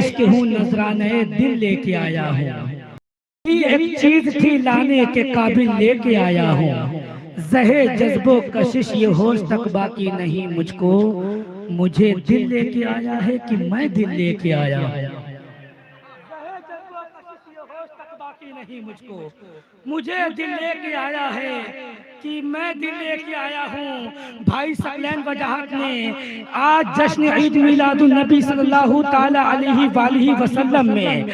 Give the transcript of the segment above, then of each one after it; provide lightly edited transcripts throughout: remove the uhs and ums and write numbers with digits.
इश्क हूँ नजराने दिल लेके आया हूँ। एक चीज थी लाने के काबिल लेके आया हूँ। जहे जज्बो कशिश ये होश तक बाकी नहीं मुझको। मुझे दिल लेके आया है कि मैं दिल लेके आया हूँ। बाकी नहीं मुझको, मुझे दिल लेके आया है कि मैं दिल लेके आया हूँ। भाई सकलैन वजाहत ने आज जश्न ईद मिलादुन नबी सल्लल्लाहु ताला अलैहि वसल्लम में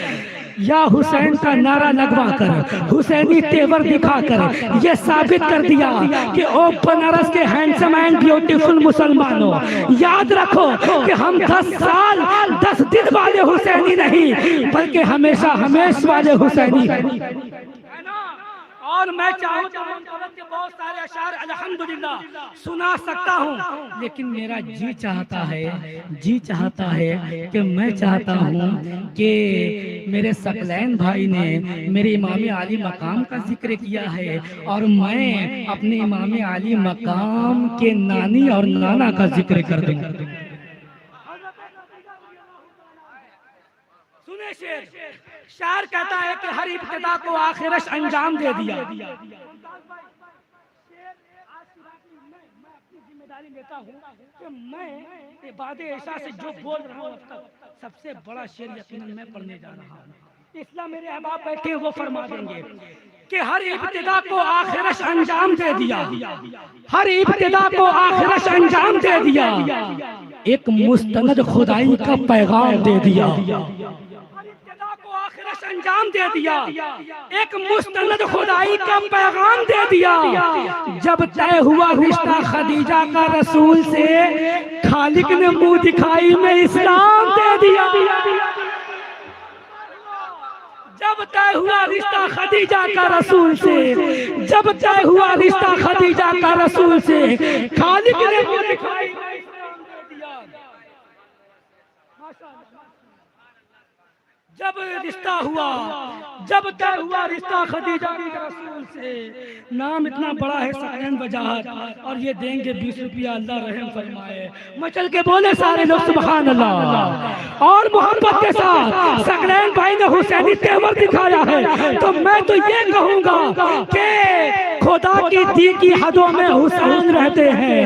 या हुसैन का नारा लगवा कर, हुसैनी तेवर दिखा कर ये साबित कर दिया कि ओ बनारस के हैंडसम एंड ब्यूटीफुल मुसलमानों, याद रखो कि हम 10 साल 10 दिन वाले हुसैनी नहीं बल्कि हमेशा हमेश वाले हुसैनी हैं। और मैं चाहूँ तो मोहब्बत के बहुत सारे अशार अल्हम्दुलिल्लाह सुना सकता हूँ, लेकिन मेरा जी चाहता है कि मैं चाहता हूँ कि मेरे सकलैन भाई ने मेरे इमाम आली मकाम का जिक्र किया है और मैं अपने इमाम आली मकाम के नानी और नाना का जिक्र कर दूंगा। सुने शेर, शायर कहता है कि हर इब्तिदा को आखिरश अंजाम दे दिया। जिम्मेदारी लेता हूँ कि मैं इबादे ऐसा से जो बोल रहा हूँ अब तक सबसे बड़ा शेर यकीनन मैं पढ़ने जा रहा हूँ। इसलिए मेरे अहबाब बैठे वो फरमा देंगे कि हर इब्तिदा को आखिरश अंजाम दे दिया, हर इब्तिदा को आखिरश अंजाम दे दिया, एक मुस्तनद खुदाई का पैगाम दे दिया। आखिरश अंजाम दे दिया, एक मुस्तनद खुदाई का पैगाम दे दिया। जब तय हुआ रिश्ता खदीजा का रसूल से, खालिक ने मुंह दिखाई में इस्लाम दे दिया। जब तय हुआ रिश्ता खदीजा का रसूल से, जब तय हुआ रिश्ता खदीजा का रसूल से, खालिक ने मुंह दिखाई में इस्लाम दे दिया। जब रिश्ता हुआ, जब तय हुआ रिश्ता खदीजा के रसूल से। नाम इतना बड़ा है सकलैन वजाहत, और ये देंगे 20 रुपया, अल्लाह रहम फरमाए। मचल के बोले सारे लोग सुभान अल्लाह। और मोहब्बत के साथ सकलैन भाई ने हुसैनी तेवर दिखाया है, तो मैं तो ये कहूँगा कि खुदा की दी की हदों में हुसैन रहते हैं,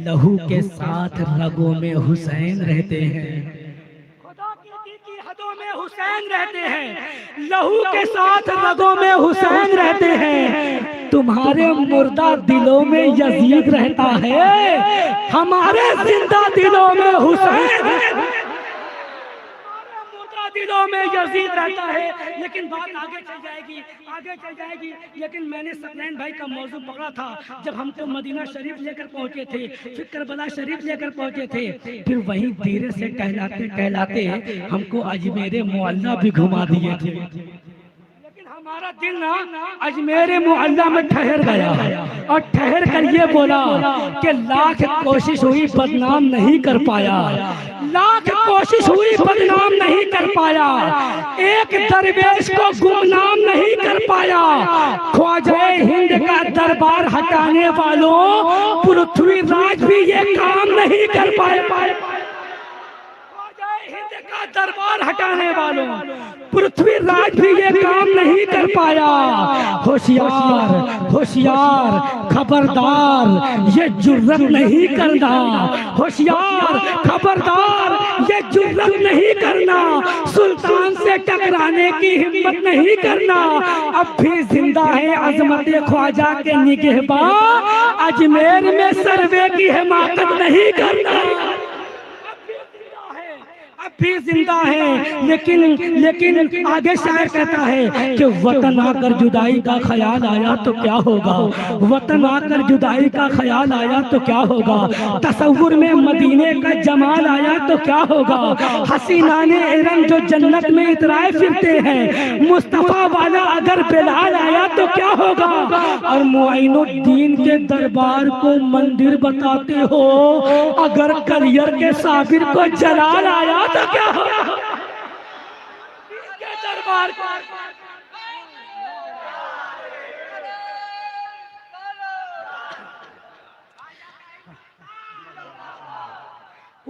लहू के साथ रगों में हुसैन रहते हैं। हदों में हुसैन रहते हैं, लहू के साथ रगों में हुसैन रहते हैं। तुम्हारे मुर्दा दिलों में यजीद रहता है, हमारे जिंदा दिलों में हुसैन है। दिलों में यजीद रहता है। लेकिन बात आगे चल जाएगी, आगे चल जाएगी। लेकिन मैंने सकलैन भाई का मौजू पकड़ा था जब हम तो मदीना शरीफ लेकर पहुंचे थे, फिर करबला शरीफ लेकर पहुंचे थे, फिर वहीं धीरे से कहलाते कहलाते हमको अजमेर मुअल्ला भी घुमा दिए थे। हमारा दिल ना अजमेर मुअल्ला में ठहर गया और ठहर कर ये बोला कि लाख कोशिश हुई बदनाम नहीं कर पाया, लाख कोशिश हुई बदनाम नहीं कर पाया, एक दरवेश को गुमनाम नहीं कर पाया। ख्वाजा हिंद का दरबार हटाने वालों, पृथ्वीराज भी ये काम नहीं कर पाया। हिंद का दरबार हटाने वालों, पृथ्वीराज भी ये काम नहीं कर पाया। होशियार होशियार खबरदार ये जुर्रत नहीं करना, होशियार खबरदार ये जुर्रत नहीं करना, सुल्तान से टकराने की हिम्मत नहीं करना। अब भी जिंदा है अजमत ख्वाजा के निगहबान, अजमेर में सर्वे की हिमाकत नहीं करना। भी जिंदा है, लेकिन आगे शायर कहता है कि वतन आकर जुदाई का ख्याल आया तो क्या होगा, वतन आकर जुदाई का ख्याल आया तो क्या होगा, तसव्वुर में मदीने का जमाल आया तो क्या होगा, हसीनाने इरम जो जन्नत में इतराए फिरते हैं, मुस्तफा वाला अगर बिलाल आया तो क्या होगा। और मुइनुद्दीन के दरबार को मंदिर बताते हो, अगर कलियर के साबिर को जलाल आया तो क्या हो के दरबार को।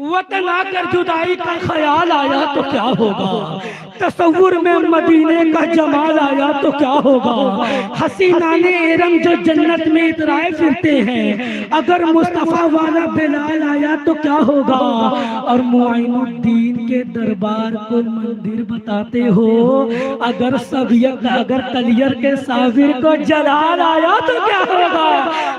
वतन आकर जुदाई का ख्याल आया तो क्या होगा, तसव्वुर में मदीने का जमाल आया तो क्या होगा। हसीनाने इरम जो जन्नत में इतराए फिरते हैं, अगर मुस्तफा वाला बिलाल आया तो क्या होगा। और मुआइनुद्दीन के दरबार को मंदिर बताते हो, अगर अगर कलियर के साबिर को जलाल आया तो क्या होगा।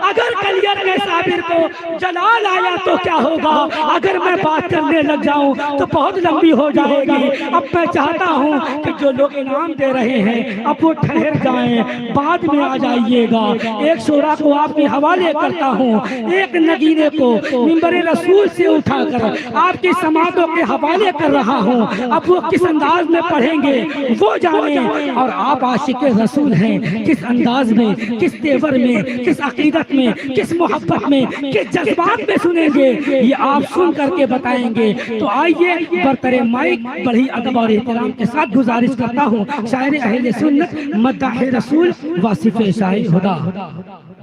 अगर कलियर के साबिर को जलाल आया तो क्या होगा। अगर मैं बात करने लग जाऊं तो बहुत लंबी हो जाएगी। अब मैं चाहता हूं कि जो लोग इनाम दे रहे हैं अब वो ठहर जाएं, बाद में आ जाइएगा। एक शोरा को आपके हवाले करता हूं, एक नगीने को मिंबर रसूल से उठाकर आपकी समातों के हवाले कर रहा हूं। अब वो किस अंदाज में पढ़ेंगे वो जाने, और आप आशिक रसूल हैं, किस अंदाज में, किस तेवर में, किस अकीदत में, किस मोहब्बत में, किस जज्बात में सुनेंगे, ये आप सुन करके बताएंगे। तो आइए बरतरे माइक बड़ी अदब और एहतराम के साथ गुजारिश करता हूँ शायर अहले सुन्नत मद्दाह रसूल वासिफ शाह हुदा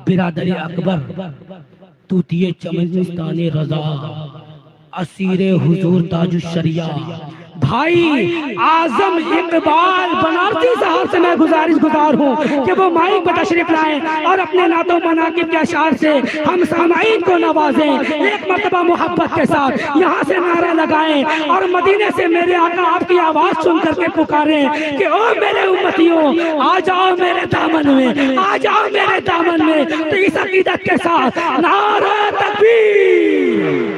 बिरादरी अकबर तूतिए चमनिस्ताने रजा असीरे हुजूर ताजुश शरिया भाई आजम इकबाल बनारसी साहब से मैं गुजार हूँ कि वो माइक पर तशरीफ लाएं और अपने नातों मनाकिब के अशार से हम सामाईन को नवाजें। एक मर्तबा मोहब्बत के साथ यहाँ से नारा लगाएं और मदीने से मेरे आका आपकी आवाज सुन करके पुकारें कि ओ मेरे उम्मतियों, आ जाओ मेरे दामन में, आ जाओ मेरे दामन में। तो इस अकीदत के साथ नारा तकबीर,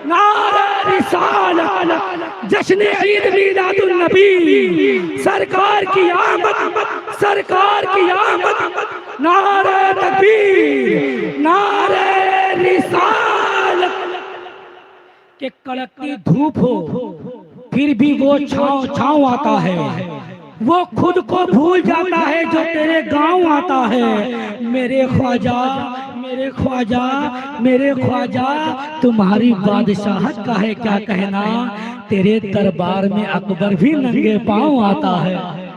नारा रिसालत, जश्न ईद मिलादुन नबी, सरकार की आमद, सरकार की आमद, नारे तकबीर, नारे रिसालत। के कड़कती धूप हो फिर भी वो छाँव छाँव आता है, वो खुद को भूल जाता है जो तेरे गांव आता है। मेरे ख्वाजा, मेरे ख्वाजा, मेरे ख्वाजा, तुम्हारी बादशाहत का है क्या कहना, तेरे दरबार में अकबर भी नंगे पांव आता है।